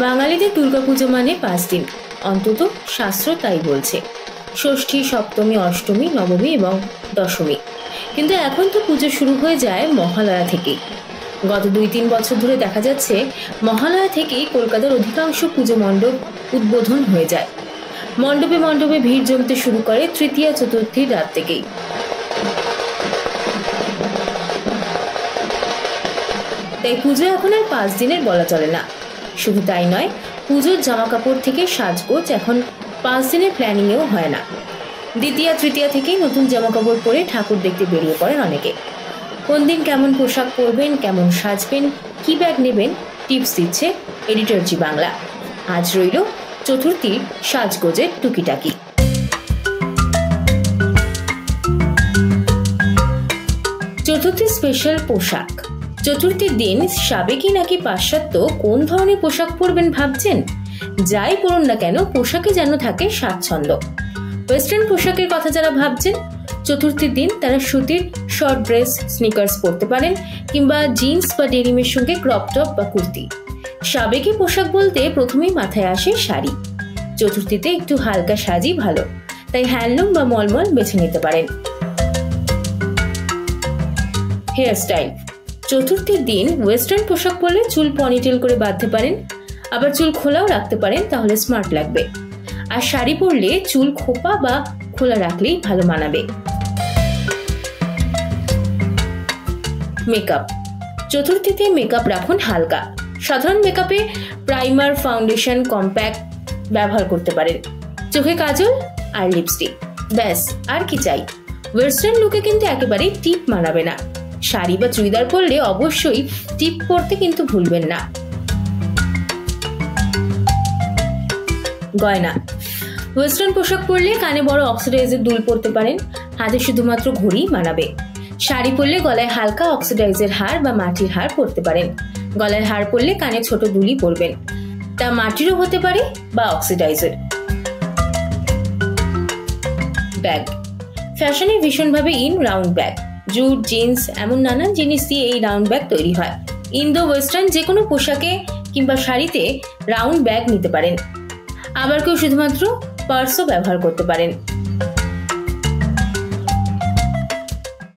বাঙালিদের দুর্গাপুজো মানে 5 দিন, অন্তত শাস্ত্র তাই বলছে। ষষ্ঠী, সপ্তমী, অষ্টমী, নবমী এবং দশমী। কিন্তু এখন তো পুজো শুরু হয়ে যায় মহালয়া থেকেই। গত 2-3 বছর ধরে দেখা যাচ্ছে মহালয়া থেকেই কলকাতার অধিকাংশ পুজো মণ্ডপ উদ্বোধন হয়ে যায়। মণ্ডপে মণ্ডপে ভিড় জমতে শুরু করে তৃতীয়া চতুর্থীর রাত থেকেই। তাই পুজো এখন আর 5 দিনের বলা চলে না। শুধু তাই নয়, পুজোর জামা কাপড় থেকে সাজগোজ এখন 5 দিনের প্ল্যানিংয়েও হয় না। দ্বিতীয়া তৃতীয়া থেকেই নতুন জামা কাপড় পরে ঠাকুর দেখতে বেরিয়ে পড়েন অনেকে। কোন দিন কেমন পোশাক পরবেন, কেমন সাজবেন, কি ব্যাগ নেবেন, টিপস দিচ্ছে এডিটর জি বাংলা। আজ রইল চতুর্থীর সাজগোজের টুকিটাকি। চতুর্থী স্পেশাল পোশাক। চতুর্থীর দিন সাবেকি নাকি পাশ্চাত্য কোন ধরনের পোশাক পরবেন ভাবছেন? যাই পরুন না কেন, পোশাকে যেন থাকে স্বাচ্ছন্দ্য। ওয়েস্টার্ন পোশাকের কথা যারা ভাবছেন, চতুর্থীর দিন তারা সুতির শর্ট ড্রেস, স্নিকার্স পরতে পারেন, কিংবা জিন্স বা ডেনিমের সঙ্গে ক্রপ টপ বা কুর্তি। সাবেকি পোশাক বলতে প্রথমেই মাথায় আসে শাড়ি। চতুর্থীতে একটু হালকা সাজই ভালো, তাই হ্যান্ডলুম বা মলমল বেছে নিতে পারেন। Hair style. চতুর্থীর দিন ওয়েস্টার্ন পোশাক পরলে চুল পনিটেল করে বাঁধতে পারেন, আবার চুল খোলাও রাখতে পারেন, তাহলে স্মার্ট লাগবে। আর শাড়ি পরলে চুল খোপা বা খোলা রাখলেই ভালো মানাবে। মেকআপ। চতুর্থীতে মেকআপ রাখুন হালকা। সাধারণ মেকআপে প্রাইমার, ফাউন্ডেশন, কম্প্যাক্ট ব্যবহার করতে পারেন। চোখে কাজল আর লিপস্টিক, ব্যাস আর কি চাই। ওয়েস্টার্ন লুকে কিন্তু একেবারেই টিপ মানাবে না। শাড়ি বা চুড়িদার পরলে অবশ্যই টিপ পরতে কিন্তু ভুলবেন না। গয়না। ওয়েস্টার্ন পোশাক পরলে কানে বড় অক্সিডাইজের দুল পরতে পারেন, হাতে শুধুমাত্র ঘড়ি মানাবে। শাড়ি পরলে গলায় হালকা অক্সিডাইজের হার বা মাটির হার পরতে পারেন। গলায় হার পরলে কানে ছোট দুলই পরবেন, তা মাটিরও হতে পারে বা অক্সিডাইজের। ব্যাগ। ফ্যাশনে ভীষণভাবে in round bag. Jute, jeans এমন নানান জিনিস দিয়ে এই রাউন্ড ব্যাগ তৈরি হয়। ইন্দো ওয়েস্টার্ন যে কোনো পোশাকে কিংবা শাড়িতে রাউন্ড ব্যাগ নিতে পারেন। আবার কেউ শুধুমাত্র পার্সও ব্যবহার করতে পারেন।